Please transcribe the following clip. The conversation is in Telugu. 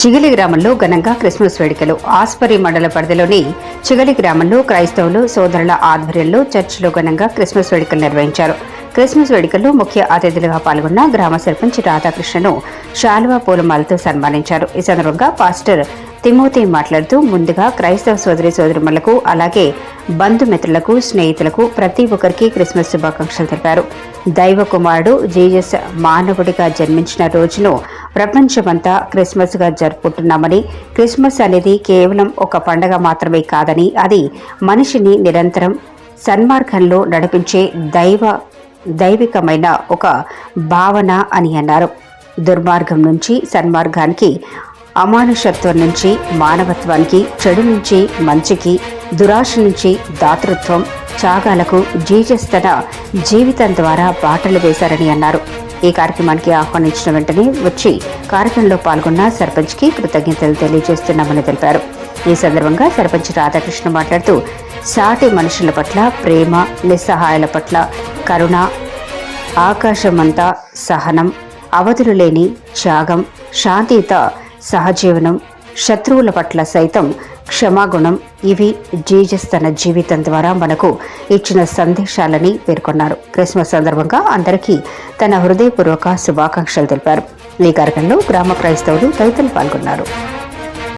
చిగలి గ్రామంలో ఘనంగా క్రిస్మస్ వేడుకలు. ఆస్పరి మండల పరిధిలోని చిగలి గ్రామంలో క్రైస్తవులు సోదరుల ఆధ్వర్యంలో చర్చిలో ఘనంగా క్రిస్మస్ వేడుకలు నిర్వహించారు. క్రిస్మస్ వేడుకల్లో ముఖ్య అతిథులుగా పాల్గొన్న గ్రామ సర్పంచ్ రాధాకృష్ణను శాలువా పూలమాలతో సన్మానించారు. ఈ సందర్భంగా పాస్టర్ తిమోతి మాట్లాడుతూ ముందుగా క్రైస్తవ సోదరులకు అలాగే బంధుమిత్రులకు స్నేహితులకు ప్రతి ఒక్కరికి క్రిస్మస్ శుభాకాంక్షలు తెలిపారు. దైవ కుమారుడు జీసస్ మానవుడిగా జన్మించిన రోజును ప్రపంచమంతా క్రిస్మస్ గా జరుపుకుంటున్నామని, క్రిస్మస్ అనేది కేవలం ఒక పండగ మాత్రమే కాదని, అది మనిషిని నిరంతరం సన్మార్గంలో నడిపించే దైవికమైన ఒక భావన అని అన్నారు. దుర్మార్గం నుంచి సన్మార్గానికి, అమానుషత్వం నుంచి మానవత్వానికి, చెడు నుంచి మంచికి, దురాశ నుంచి దాతృత్వం, త్యాగాలకు జీసస్ తన జీవితం ద్వారా బాటలు వేశారని అన్నారు. ఈ కార్యక్రమానికి ఆహ్వానించిన వెంటనే వచ్చి కార్యక్రమంలో పాల్గొన్న సర్పంచ్కి కృతజ్ఞతలు తెలియజేస్తున్నామని తెలిపారు. ఈ సందర్భంగా సర్పంచ్ రాధాకృష్ణ మాట్లాడుతూ సాటి మనుషుల పట్ల ప్రేమ, నిస్సహాయాల పట్ల కరుణ, ఆకాశమంతా సహనం, అవధులు లేని త్యాగం, శాంతియుత సహజీవనం, శత్రువుల పట్ల సైతం క్షమాగుణం, ఇవి జీసస్ తన జీవితం ద్వారా మనకు ఇచ్చిన సందేశాలని పేర్కొన్నారు. క్రిస్మస్ సందర్భంగా అందరికీ తన హృదయపూర్వక శుభాకాంక్షలు తెలిపారు. ఈ కార్యక్రమంలో గ్రామ క్రైస్తవులు తదితరులు పాల్గొన్నారు.